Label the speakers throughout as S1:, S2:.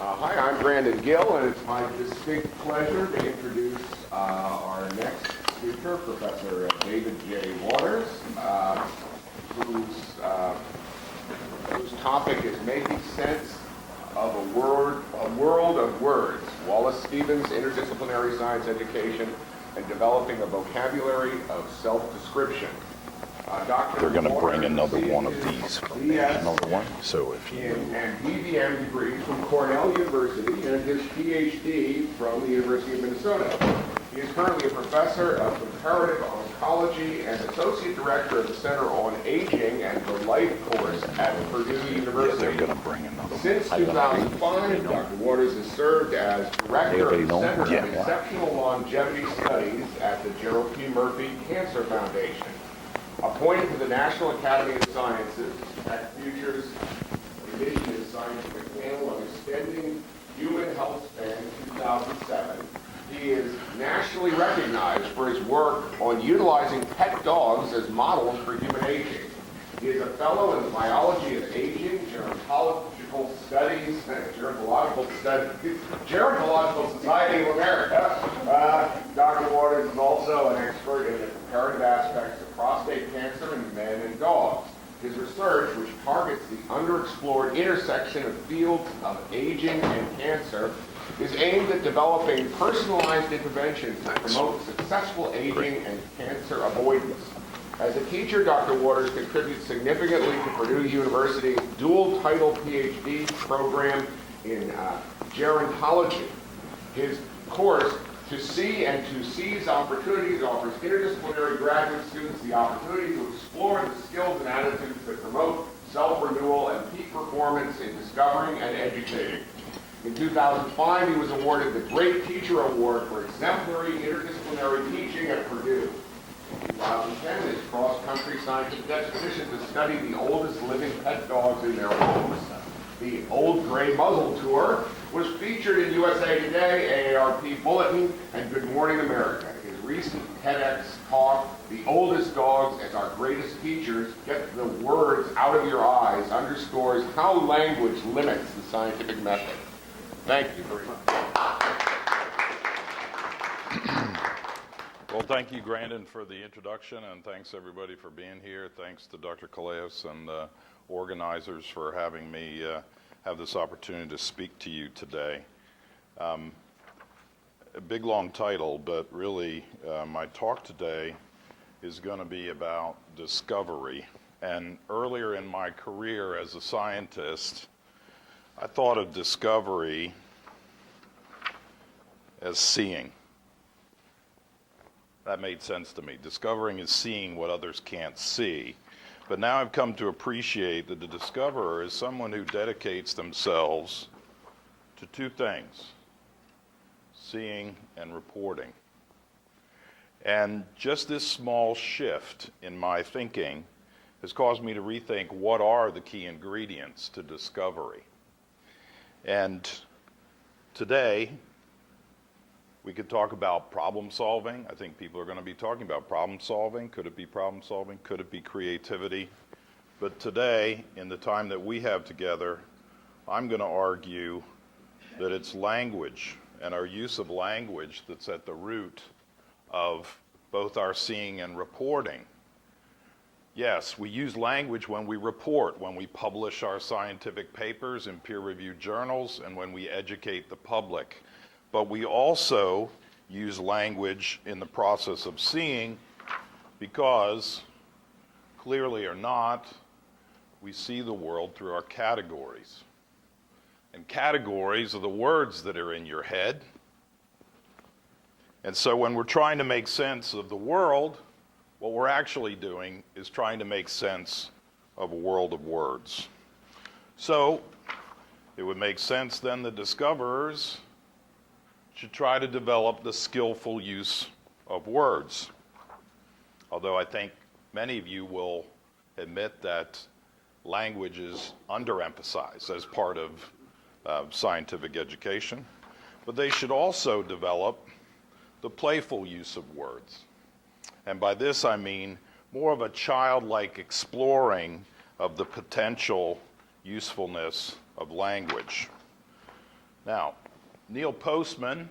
S1: Hi, I'm Brandon Gill, and it's my distinct pleasure to introduce our next speaker, Professor David J. Waters, whose topic is making sense of a world of words. Wallace Stevens, Interdisciplinary Science Education, and Developing a Vocabulary of Self-Description.
S2: They're going to bring another one of these for me, another one. So if you
S1: and BVM degrees from Cornell University and his PhD from the University of Minnesota. He is currently a professor of comparative oncology and associate director of the Center on Aging and the Life course at Purdue University.
S2: they're going to bring another
S1: Since
S2: one.
S1: 2005, Dr. Waters has served as director of the Center of Exceptional Longevity Studies at the Gerald P. Murphy Cancer Foundation. Appointed to the National Academy of Sciences at Future's Indigenous Scientific Panel on Extending Human Health Span in 2007, he is nationally recognized for his work on utilizing pet dogs as models for human aging. He is a fellow in the biology of aging, gerontological studies, Gerontological Society of America. Dr. Waters is also an expert in the comparative aspects of prostate cancer in men and dogs. His research, which targets the underexplored intersection of fields of aging and cancer, is aimed at developing personalized interventions to promote successful aging and cancer avoidance. As a teacher, Dr. Waters contributes significantly to Purdue University's dual-title PhD program in gerontology. His course, To See and to Seize Opportunities, offers interdisciplinary graduate students the opportunity to explore the skills and attitudes that promote self-renewal and peak performance in discovering and educating. In 2005, he was awarded the Great Teacher Award for exemplary interdisciplinary teaching at Purdue. In 2010, his cross-country scientific expedition to study the oldest living pet dogs in their homes, the Old Gray Muzzle Tour, was featured in USA Today, AARP Bulletin, and Good Morning America. His recent TEDx talk, The Oldest Dogs as Our Greatest Teachers, Get the Words Out of Your Eyes, underscores how language limits the scientific method. Thank you very much.
S2: Well, thank you, Brandon, for the introduction, and thanks everybody for being here. Thanks to Dr. Callejas and the organizers for having me have this opportunity to speak to you today. A big, long title, but really my talk today is going to be about discovery. And earlier in my career as a scientist, I thought of discovery as seeing. That made sense to me. Discovering is seeing what others can't see. But now I've come to appreciate that the discoverer is someone who dedicates themselves to two things: seeing and reporting. And just this small shift in my thinking has caused me to rethink what are the key ingredients to discovery. And today, we could talk about problem solving. I think people are going to be talking about problem solving. Could it be problem solving? Could it be creativity? But today, in the time that we have together, I'm going to argue that it's language and our use of language that's at the root of both our seeing and reporting. Yes, we use language when we report, when we publish our scientific papers in peer-reviewed journals, and when we educate the public. But we also use language in the process of seeing because, clearly or not, we see the world through our categories. And categories are the words that are in your head. And so when we're trying to make sense of the world, what we're actually doing is trying to make sense of a world of words. So it would make sense then the discoverers should try to develop the skillful use of words. Although I think many of you will admit that language is underemphasized as part of scientific education, but they should also develop the playful use of words. And by this I mean more of a childlike exploring of the potential usefulness of language. Now, Neil Postman,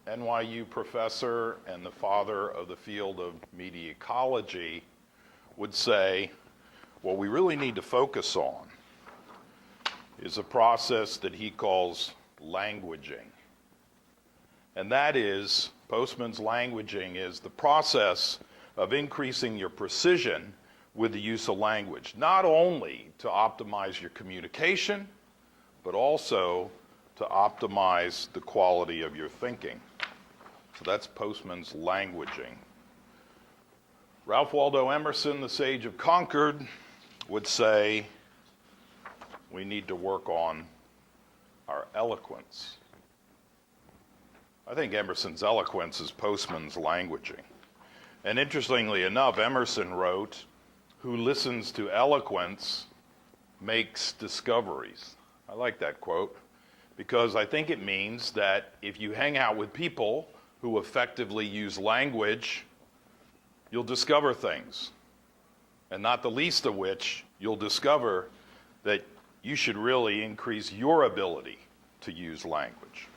S2: NYU professor and the father of the field of media ecology, would say what we really need to focus on is a process that he calls languaging. And that is, Postman's languaging is the process of increasing your precision with the use of language, not only to optimize your communication, but also to optimize the quality of your thinking. So that's Postman's languaging. Ralph Waldo Emerson, the sage of Concord, would say we need to work on our eloquence. I think Emerson's eloquence is Postman's languaging. And interestingly enough, Emerson wrote, "Who listens to eloquence makes discoveries." I like that quote, because I think it means that if you hang out with people who effectively use language, you'll discover things. And not the least of which, you'll discover that you should really increase your ability to use language.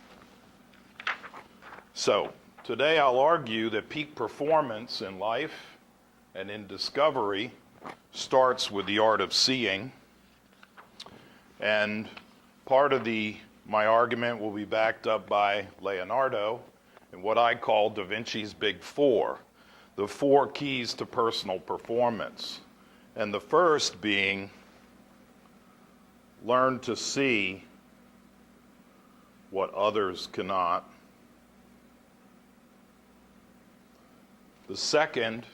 S2: So, today I'll argue that peak performance in life and in discovery starts with the art of seeing. And part of my argument will be backed up by Leonardo and what I call Da Vinci's Big Four, the 4 keys to personal performance. And the first being, learn to see what others cannot. The second,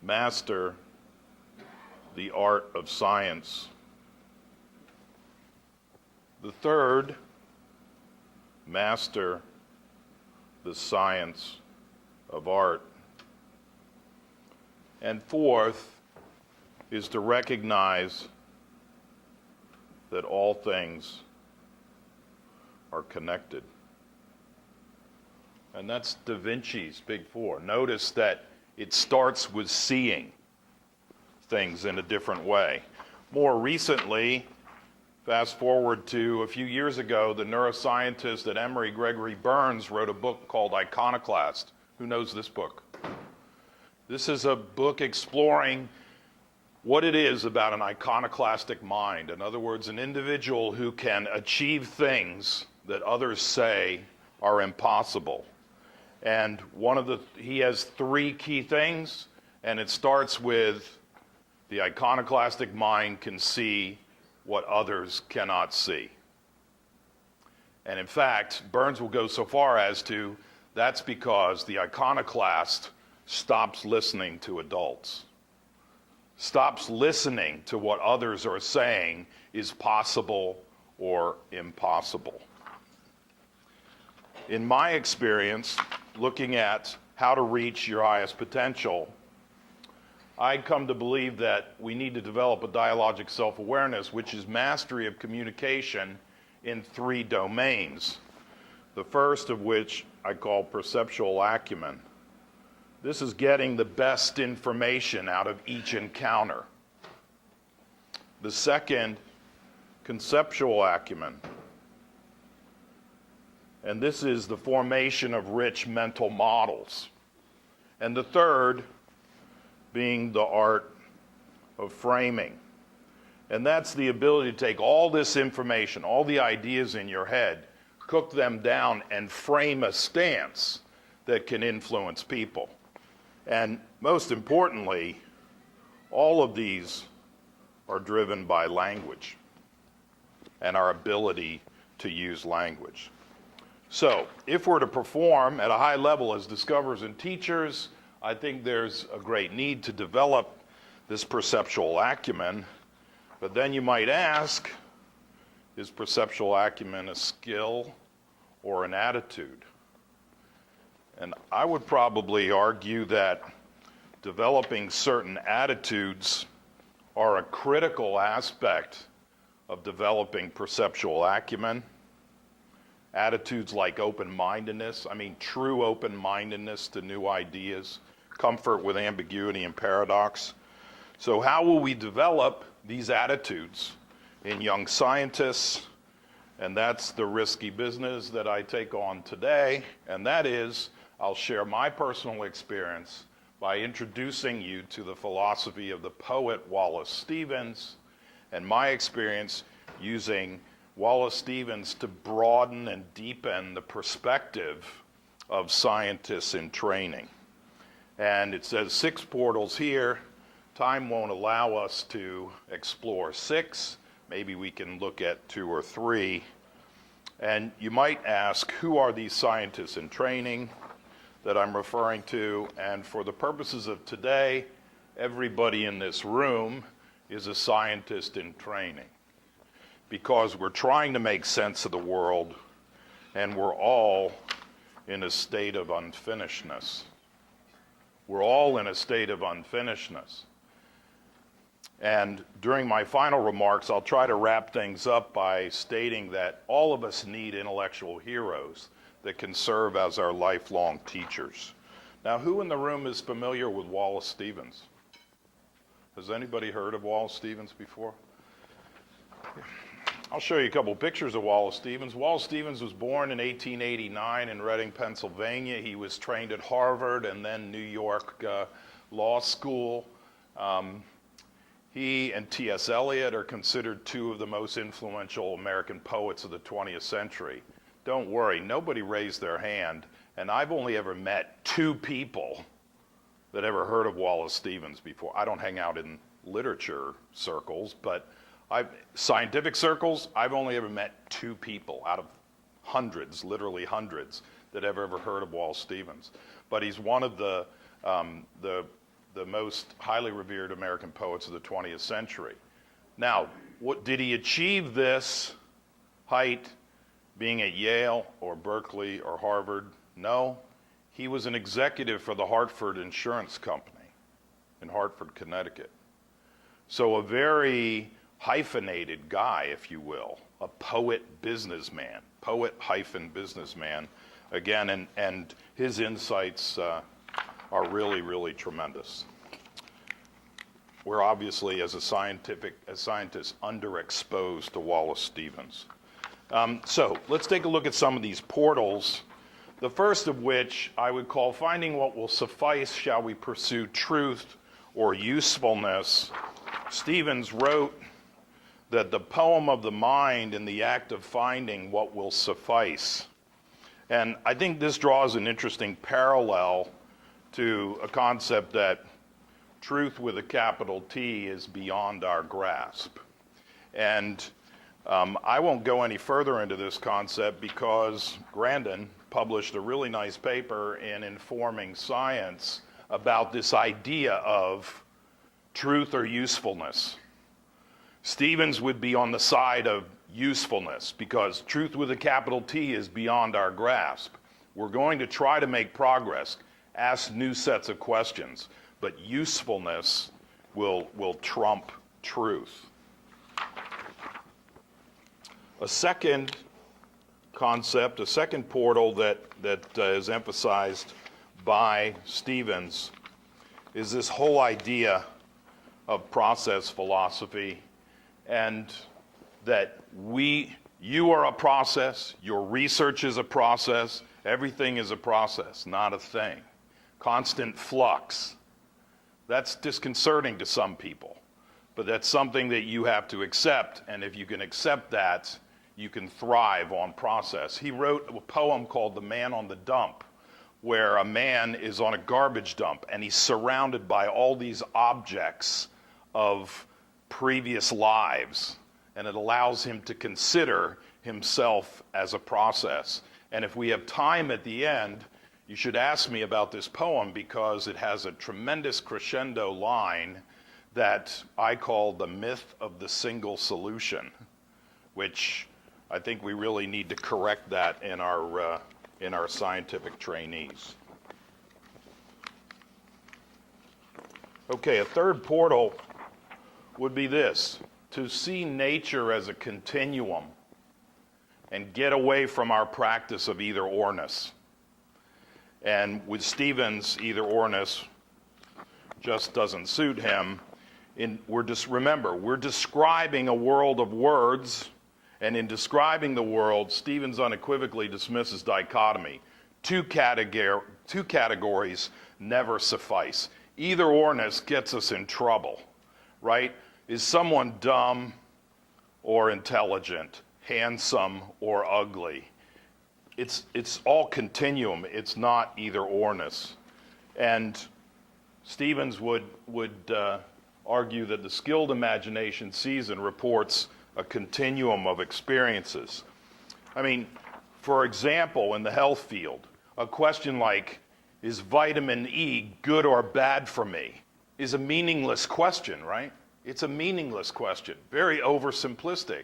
S2: master the art of science. The third, master the science of art. And fourth is to recognize that all things are connected. And that's Da Vinci's Big Four. Notice that it starts with seeing things in a different way. More recently, fast forward to a few years ago, the neuroscientist at Emory, Gregory Burns, wrote a book called Iconoclast. Who knows this book? This is a book exploring what it is about an iconoclastic mind. In other words, an individual who can achieve things that others say are impossible. And he has 3 key things, and it starts with the iconoclastic mind can see what others cannot see. And in fact, Burns will go so far as to, that's because the iconoclast stops listening to adults, stops listening to what others are saying is possible or impossible. In my experience, looking at how to reach your highest potential, I come to believe that we need to develop a dialogic self-awareness, which is mastery of communication in 3 domains. The first of which I call perceptual acumen. This is getting the best information out of each encounter. The second, conceptual acumen. And this is the formation of rich mental models. And the third being the art of framing. And that's the ability to take all this information, all the ideas in your head, cook them down, and frame a stance that can influence people. And most importantly, all of these are driven by language and our ability to use language. So, if we're to perform at a high level as discoverers and teachers, I think there's a great need to develop this perceptual acumen. But then you might ask, is perceptual acumen a skill or an attitude? And I would probably argue that developing certain attitudes are a critical aspect of developing perceptual acumen. Attitudes like open-mindedness, true open-mindedness to new ideas, comfort with ambiguity and paradox. So how will we develop these attitudes in young scientists And that's the risky business that I take on today, and that is I'll share my personal experience by introducing you to the philosophy of the poet Wallace Stevens, and my experience using Wallace Stevens to broaden and deepen the perspective of scientists in training. And it says 6 portals here. Time won't allow us to explore 6. Maybe we can look at 2 or 3. And you might ask, who are these scientists in training that I'm referring to? And for the purposes of today, everybody in this room is a scientist in training, because we're trying to make sense of the world, and we're all in a state of unfinishedness. We're all in a state of unfinishedness. And during my final remarks, I'll try to wrap things up by stating that all of us need intellectual heroes that can serve as our lifelong teachers. Now, who in the room is familiar with Wallace Stevens? Has anybody heard of Wallace Stevens before? I'll show you a couple pictures of Wallace Stevens. Wallace Stevens was born in 1889 in Reading, Pennsylvania. He was trained at Harvard and then New York Law School. He and T.S. Eliot are considered 2 of the most influential American poets of the 20th century. Don't worry, nobody raised their hand, and I've only ever met 2 people that ever heard of Wallace Stevens before. I don't hang out in literature circles, but scientific circles, I've only ever met 2 people out of hundreds, literally hundreds, that have ever heard of Wallace Stevens. But he's one of the most highly revered American poets of the 20th century. Now, did he achieve this height being at Yale or Berkeley or Harvard? No. He was an executive for the Hartford Insurance Company in Hartford, Connecticut. So a very hyphenated guy, if you will, a poet businessman, poet-businessman, again, and his insights are really, really tremendous. We're obviously, as scientists, underexposed to Wallace Stevens. So let's take a look at some of these portals. The first of which I would call finding what will suffice, shall we pursue truth or usefulness. Stevens wrote that the poem of the mind in the act of finding what will suffice. And I think this draws an interesting parallel to a concept that truth with a capital T is beyond our grasp. And I won't go any further into this concept because Grandin published a really nice paper in Informing Science about this idea of truth or usefulness. Stevens would be on the side of usefulness because truth with a capital T is beyond our grasp. We're going to try to make progress, ask new sets of questions, but usefulness will trump truth. A second concept, a second portal that is emphasized by Stevens is this whole idea of process philosophy, and that you are a process, your research is a process, everything is a process, not a thing. Constant flux. That's disconcerting to some people, but that's something that you have to accept, and if you can accept that, you can thrive on process. He wrote a poem called The Man on the Dump, where a man is on a garbage dump and he's surrounded by all these objects of previous lives, and it allows him to consider himself as a process. And if we have time at the end, you should ask me about this poem because it has a tremendous crescendo line that I call the myth of the single solution, which I think we really need to correct that in our scientific trainees. Okay, a third portal would be this: to see nature as a continuum and get away from our practice of either-orness. And with Stevens, either-orness just doesn't suit him. Remember, we're describing a world of words, And in describing the world, Stevens unequivocally dismisses dichotomy. Two categories never suffice. Either orness gets us in trouble, right? Is someone dumb or intelligent, handsome or ugly? It's all continuum. It's not either orness. And Stevens would argue that the skilled imagination sees and reports a continuum of experiences. I mean, for example, in the health field, a question like, is vitamin E good or bad for me, is a meaningless question, right? It's a meaningless question, very oversimplistic.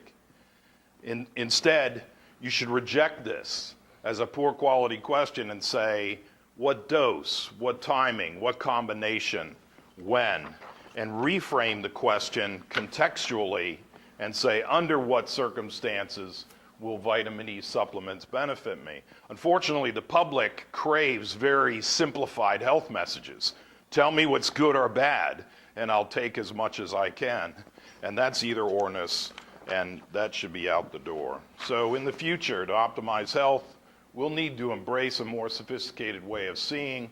S2: Instead, you should reject this as a poor quality question and say, what dose, what timing, what combination, when, and reframe the question contextually and say, under what circumstances will vitamin E supplements benefit me? Unfortunately, the public craves very simplified health messages. Tell me what's good or bad, and I'll take as much as I can. And that's either orness, and that should be out the door. So in the future, to optimize health, we'll need to embrace a more sophisticated way of seeing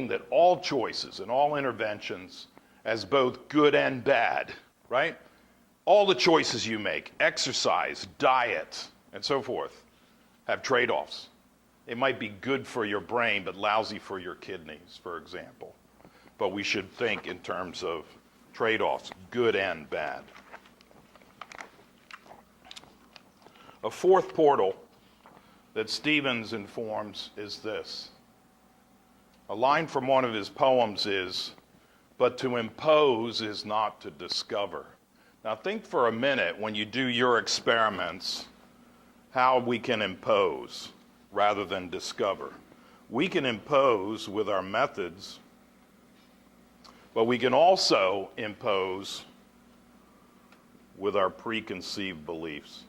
S2: that all choices and all interventions as both good and bad, right? All the choices you make, exercise, diet, and so forth, have trade-offs. It might be good for your brain, but lousy for your kidneys, for example. But we should think in terms of trade-offs, good and bad. A fourth portal that Stevens informs is this. A line from one of his poems is, "But to impose is not to discover." Now think for a minute, when you do your experiments, how we can impose rather than discover. We can impose with our methods, but we can also impose with our preconceived beliefs,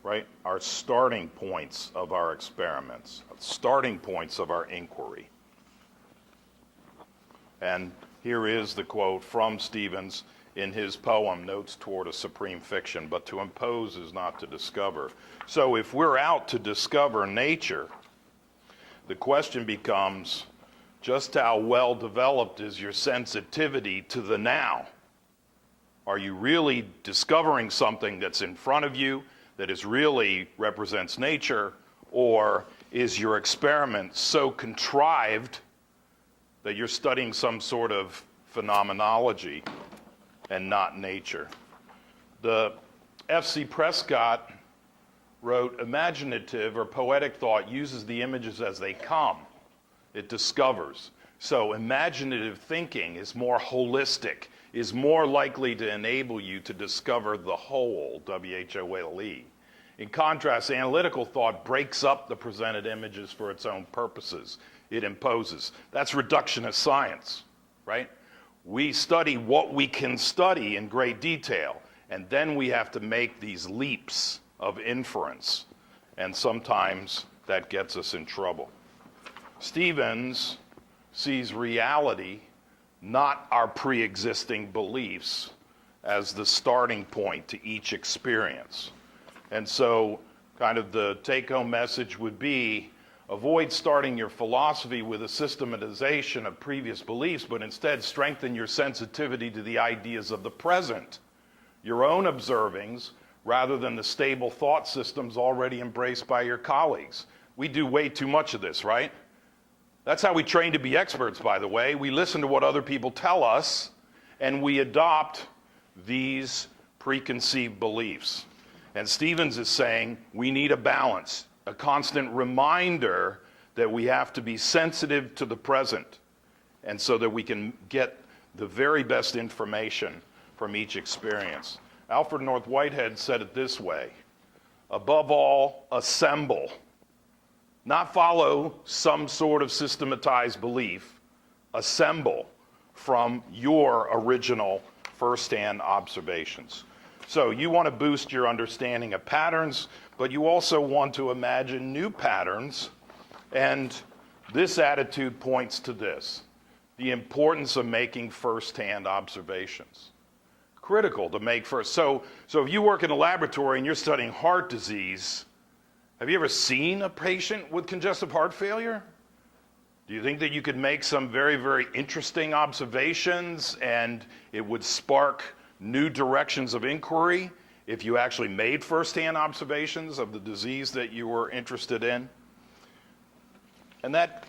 S2: right? Our starting points of our experiments, starting points of our inquiry. And here is the quote from Stevens in his poem, Notes Toward a Supreme Fiction, "But to impose is not to discover." So if we're out to discover nature, the question becomes, just how well developed is your sensitivity to the now? Are you really discovering something that's in front of you that is really represents nature, or is your experiment so contrived that you're studying some sort of phenomenology and not nature? The F.C. Prescott wrote, "Imaginative or poetic thought uses the images as they come. It discovers." So imaginative thinking is more holistic, is more likely to enable you to discover the whole, W-H-O-L-E. In contrast, analytical thought breaks up the presented images for its own purposes. It imposes. That's reductionist science, right? We study what we can study in great detail, and then we have to make these leaps of inference, and sometimes that gets us in trouble. Stevens sees reality, not our pre-existing beliefs, as the starting point to each experience. And so kind of the take-home message would be, avoid starting your philosophy with a systematization of previous beliefs, but instead strengthen your sensitivity to the ideas of the present, your own observings, rather than the stable thought systems already embraced by your colleagues. We do way too much of this, right? That's how we train to be experts, by the way. We listen to what other people tell us, and we adopt these preconceived beliefs. And Stevens is saying we need a balance, a constant reminder that we have to be sensitive to the present, and so that we can get the very best information from each experience. Alfred North Whitehead said it this way: above all, assemble, not follow some sort of systematized belief, assemble from your original firsthand observations. So you want to boost your understanding of patterns, but you also want to imagine new patterns, and this attitude points to this: the importance of making firsthand observations. critical to make first. So if you work in a laboratory and you're studying heart disease, have you ever seen a patient with congestive heart failure? Do you think that you could make some very, very interesting observations and it would spark new directions of inquiry if you actually made firsthand observations of the disease that you were interested in? And that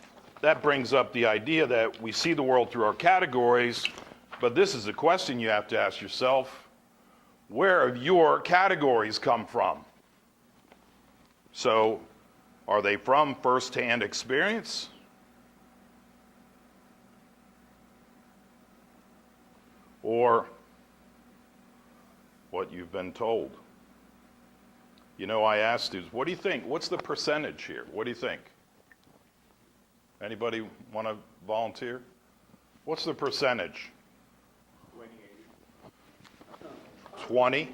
S2: brings up the idea that we see the world through our categories, but this is a question you have to ask yourself: where have your categories come from? So, are they from firsthand experience? Or what you've been told? You know, I asked students, what do you think? What's the percentage here? What do you think? Anybody want to volunteer? What's the percentage? 20?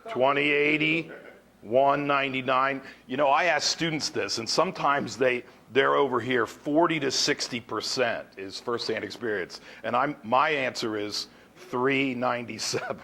S2: 20, 80, 1, 99. You know, I ask students this, and sometimes they're over here 40 to 60% is firsthand experience. And my answer is 397,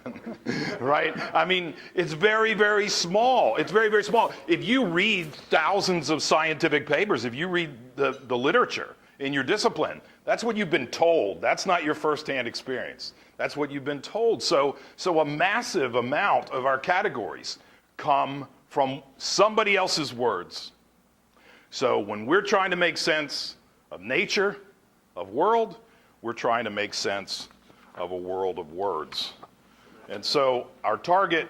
S2: right? I mean, it's very, very small. It's very, very small. If you read thousands of scientific papers, if you read the literature in your discipline, that's what you've been told. That's not your firsthand experience. That's what you've been told. So a massive amount of our categories come from somebody else's words. So when we're trying to make sense of nature, of world, we're trying to make sense of a world of words. And so our target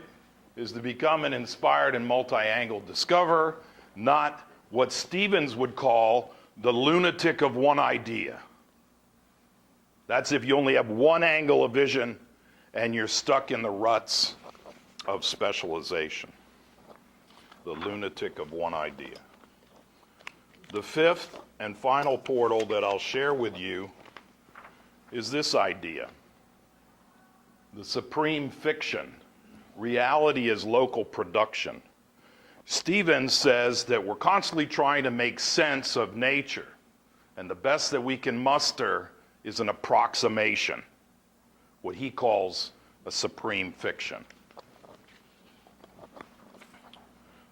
S2: is to become an inspired and multi-angled discoverer, not what Stevens would call the lunatic of one idea. That's if you only have one angle of vision and you're stuck in the ruts of specialization. The lunatic of one idea. The fifth and final portal that I'll share with you is this idea. The supreme fiction. Reality is local production. Stevens says that we're constantly trying to make sense of nature, and the best that we can muster is an approximation, what he calls a supreme fiction.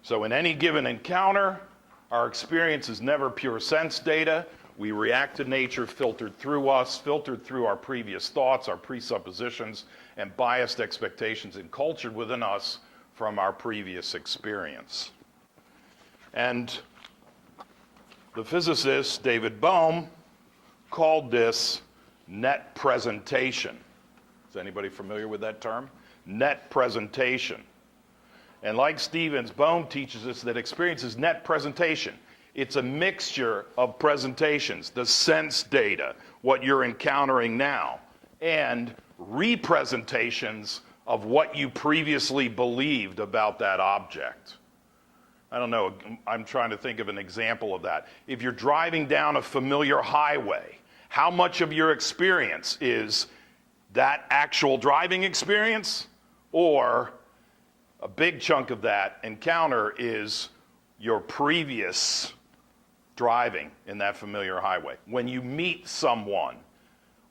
S2: So in any given encounter, our experience is never pure sense data. We react to nature filtered through us, filtered through our previous thoughts, our presuppositions, and biased expectations encultured within us from our previous experience. And the physicist David Bohm called this net presentation. Is anybody familiar with that term? Net presentation. And like Stevens, Bohm teaches us that experience is net presentation. It's a mixture of presentations, the sense data, what you're encountering now, and representations of what you previously believed about that object. I don't know, I'm trying to think of an example of that. If you're driving down a familiar highway, how much of your experience is that actual driving experience, or a big chunk of that encounter is your previous driving in that familiar highway? When you meet someone,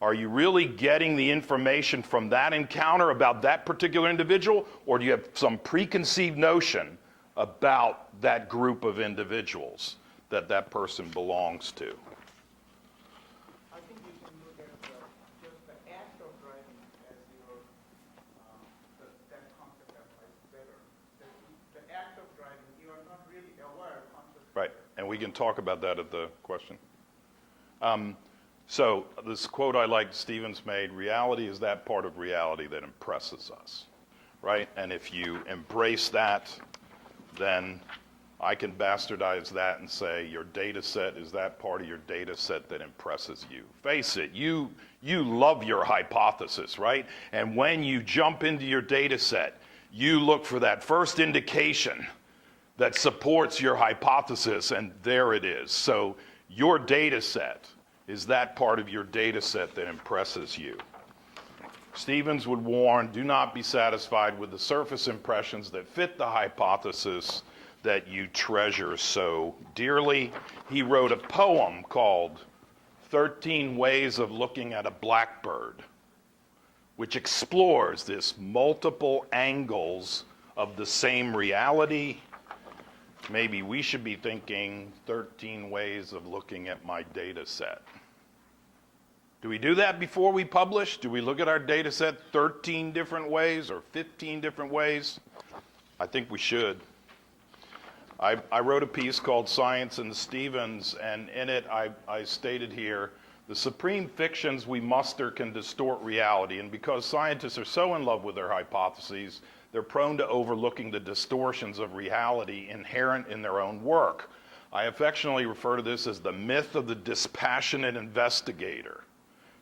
S2: are you really getting the information from that encounter about that particular individual, or do you have some preconceived notion about that group of individuals that that person belongs to?
S3: I think you can look at just the act of driving as your, that concept applies better. The act of driving, you are not really aware consciously.
S2: Right, and we can talk about that at the question. So this quote I like Stevens made, reality is that part of reality that impresses us, right? And if you embrace that, then I can bastardize that and say your data set is that part of your data set that impresses you. Face it, you love your hypothesis, right? And when you jump into your data set, you look for that first indication that supports your hypothesis, and there it is. So your data set is that part of your data set that impresses you. Stevens would warn, do not be satisfied with the surface impressions that fit the hypothesis that you treasure so dearly. He wrote a poem called 13 Ways of Looking at a Blackbird, which explores this multiple angles of the same reality. Maybe we should be thinking 13 ways of looking at my data set. Do we do that before we publish? Do we look at our data set 13 different ways or 15 different ways? I think we should. I wrote a piece called Science and Stevens, and in it I stated here, the supreme fictions we muster can distort reality, and because scientists are so in love with their hypotheses, they're prone to overlooking the distortions of reality inherent in their own work. I affectionately refer to this as the myth of the dispassionate investigator.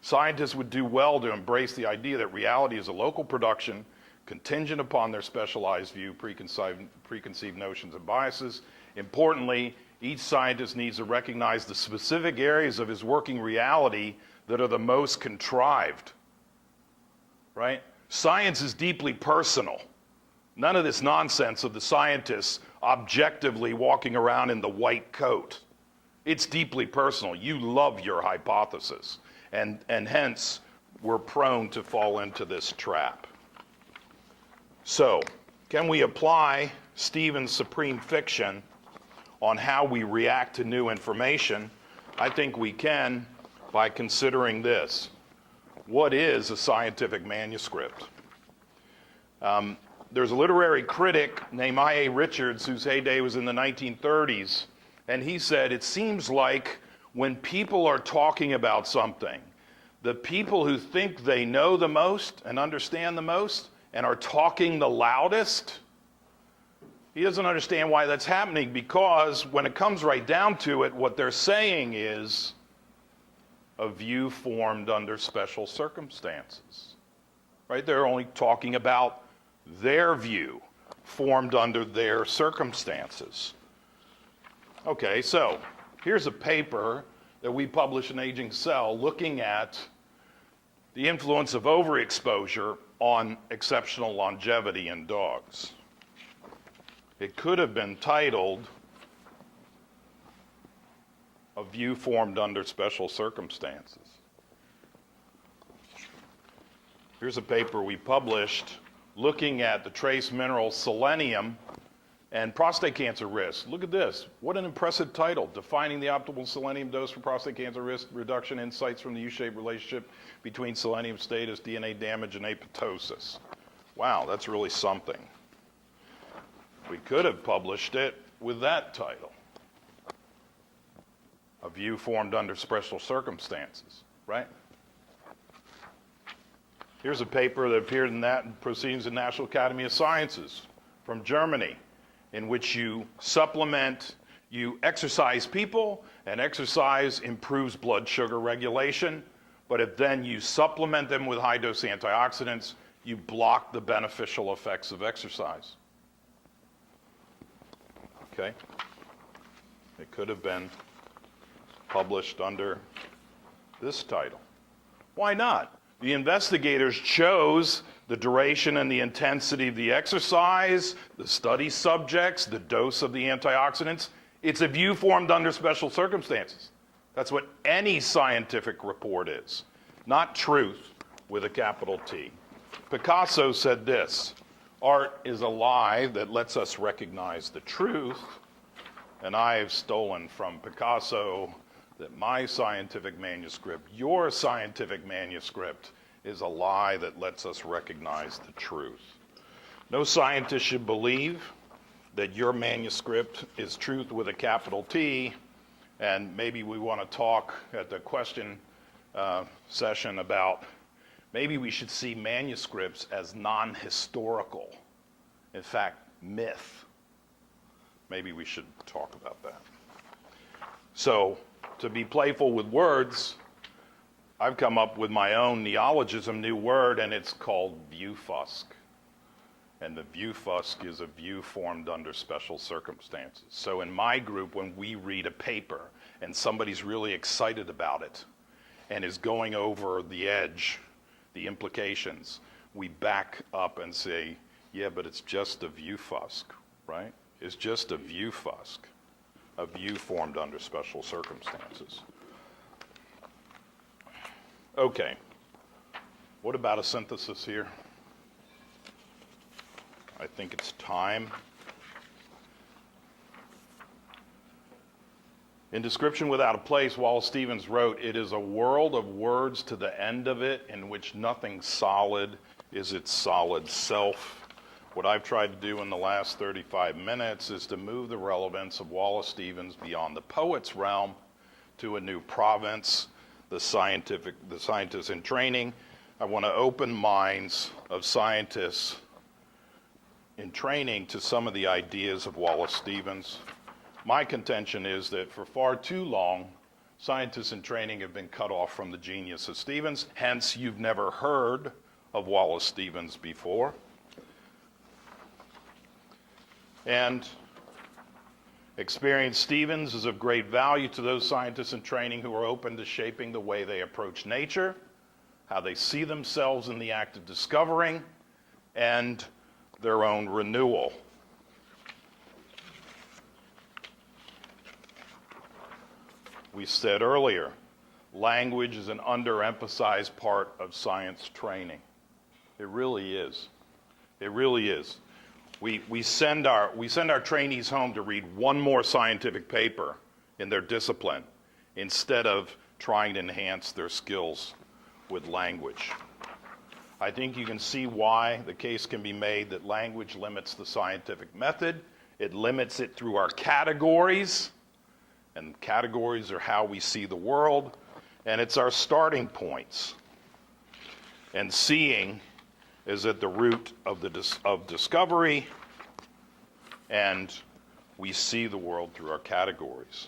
S2: Scientists would do well to embrace the idea that reality is a local production, contingent upon their specialized view, preconceived notions and biases. Importantly, each scientist needs to recognize the specific areas of his working reality that are the most contrived, right? Science is deeply personal. None of this nonsense of the scientists objectively walking around in the white coat. It's deeply personal. You love your hypothesis, and hence we're prone to fall into this trap. So, can we apply Stevens' supreme fiction on how we react to new information? I think we can by considering this. What is a scientific manuscript? There's a literary critic named I.A. Richards whose heyday was in the 1930s, and he said, it seems like when people are talking about something, the people who think they know the most and understand the most and are talking the loudest, he doesn't understand why that's happening, because when it comes right down to it, what they're saying is a view formed under special circumstances, right? They're only talking about their view formed under their circumstances. Okay, so here's a paper that we published in Aging Cell looking at the influence of overexposure on exceptional longevity in dogs. It could have been titled A View Formed Under Special Circumstances. Here's a paper we published looking at the trace mineral selenium and prostate cancer risk. Look at this. What an impressive title. Defining the optimal selenium dose for prostate cancer risk reduction, insights from the U-shaped relationship between selenium status, DNA damage, and apoptosis. Wow, that's really something. We could have published it with that title. A View Formed Under Special Circumstances, right? Here's a paper that appeared in that Proceedings of the National Academy of Sciences from Germany, in which you supplement, you exercise people, and exercise improves blood sugar regulation, but if then you supplement them with high-dose antioxidants, you block the beneficial effects of exercise. Okay? It could have been published under this title. Why not? The investigators chose the duration and the intensity of the exercise, the study subjects, the dose of the antioxidants. It's a view formed under special circumstances. That's what any scientific report is, not truth with a capital T. Picasso said this, art is a lie that lets us recognize the truth, and I have stolen from Picasso that my scientific manuscript, your scientific manuscript, is a lie that lets us recognize the truth. No scientist should believe that your manuscript is truth with a capital T, and maybe we want to talk at the question session about maybe we should see manuscripts as non-historical, in fact, myth. Maybe we should talk about that. So, to be playful with words, I've come up with my own neologism, new word, and it's called viewfusk. And the viewfusk is a view formed under special circumstances. So in my group, when we read a paper and somebody's really excited about it and is going over the edge, the implications, we back up and say, yeah, but it's just a viewfusk, right? It's just a viewfusk. A view formed under special circumstances. Okay. What about a synthesis here? I think it's time. In Description Without a Place, Wallace Stevens wrote, "It is a world of words to the end of it, in which nothing solid is its solid self." What I've tried to do in the last 35 minutes is to move the relevance of Wallace Stevens beyond the poet's realm to a new province, the scientists in training. I want to open minds of scientists in training to some of the ideas of Wallace Stevens. My contention is that for far too long, scientists in training have been cut off from the genius of Stevens. Hence, you've never heard of Wallace Stevens before. And experienced Stevens is of great value to those scientists in training who are open to shaping the way they approach nature, how they see themselves in the act of discovering, and their own renewal. We said earlier, language is an underemphasized part of science training. It really is. It really is. We send our trainees home to read one more scientific paper in their discipline instead of trying to enhance their skills with language. I think you can see why the case can be made that language limits the scientific method. It limits it through our categories, and categories are how we see the world, and it's our starting points. And seeing is at the root of discovery, and we see the world through our categories.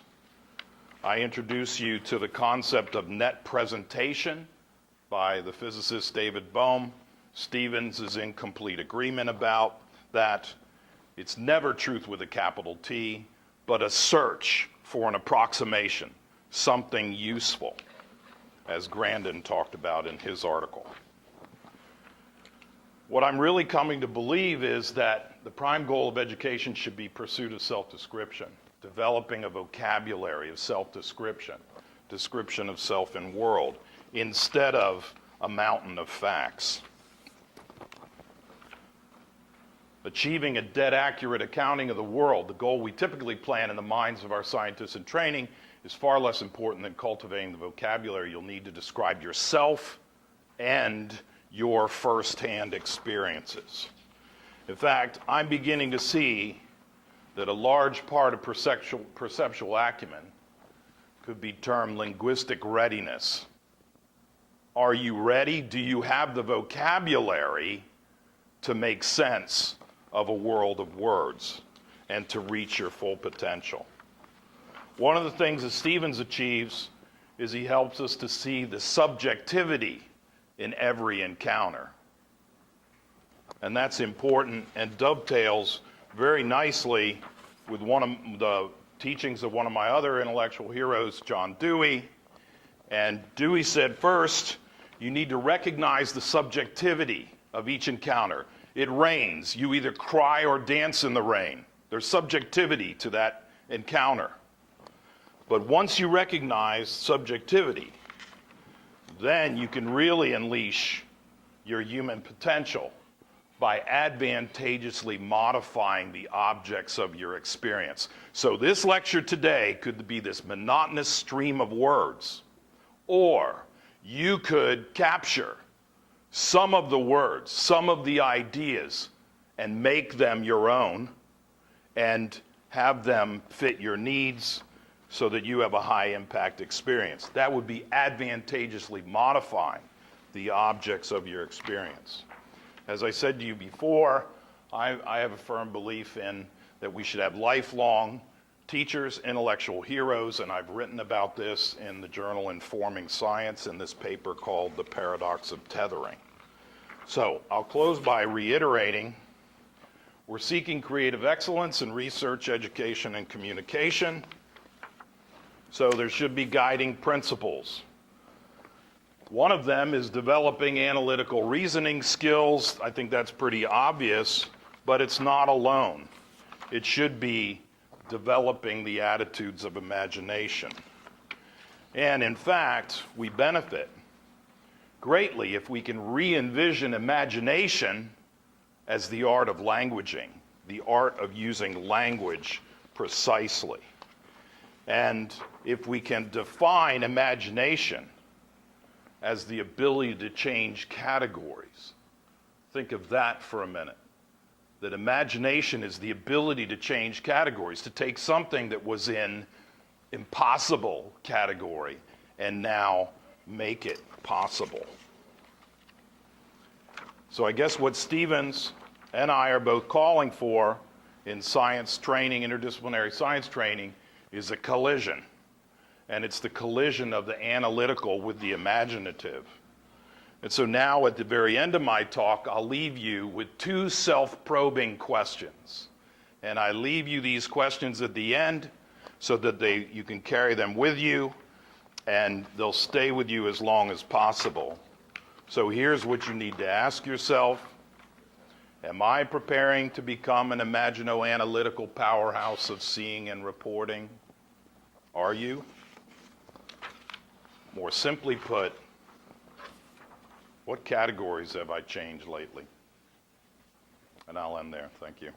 S2: I introduce you to the concept of net presentation by the physicist David Bohm. Stevens is in complete agreement about that. It's never truth with a capital T, but a search for an approximation, something useful, as Grandin talked about in his article. What I'm really coming to believe is that the prime goal of education should be pursuit of self-description, developing a vocabulary of self-description, description of self and world, instead of a mountain of facts. Achieving a dead accurate accounting of the world, the goal we typically plan in the minds of our scientists in training, is far less important than cultivating the vocabulary you'll need to describe yourself and your firsthand experiences. In fact, I'm beginning to see that a large part of perceptual acumen could be termed linguistic readiness. Are you ready? Do you have the vocabulary to make sense of a world of words and to reach your full potential? One of the things that Stevens achieves is he helps us to see the subjectivity in every encounter. And that's important and dovetails very nicely with one of the teachings of one of my other intellectual heroes, John Dewey. And Dewey said, first, you need to recognize the subjectivity of each encounter. It rains. You either cry or dance in the rain. There's subjectivity to that encounter. But once you recognize subjectivity, then you can really unleash your human potential by advantageously modifying the objects of your experience. So this lecture today could be this monotonous stream of words, or you could capture some of the words, some of the ideas, and make them your own and have them fit your needs so that you have a high impact experience. That would be advantageously modifying the objects of your experience. As I said to you before, I have a firm belief in that we should have lifelong teachers, intellectual heroes, and I've written about this in the journal Informing Science in this paper called The Paradox of Tethering. So I'll close by reiterating, we're seeking creative excellence in research, education, and communication. So there should be guiding principles. One of them is developing analytical reasoning skills. I think that's pretty obvious, but it's not alone. It should be developing the attitudes of imagination. And in fact, we benefit greatly if we can re-envision imagination as the art of languaging, the art of using language precisely. And if we can define imagination as the ability to change categories, think of that for a minute. That imagination is the ability to change categories, to take something that was in impossible category and now make it possible. So I guess what Stevens and I are both calling for in science training, interdisciplinary science training, is a collision. And it's the collision of the analytical with the imaginative. And so now at the very end of my talk, I'll leave you with two self-probing questions. And I leave you these questions at the end so that you can carry them with you and they'll stay with you as long as possible. So here's what you need to ask yourself. Am I preparing to become an imagino-analytical powerhouse of seeing and reporting? Are you? More simply put, what categories have I changed lately? And I'll end there. Thank you.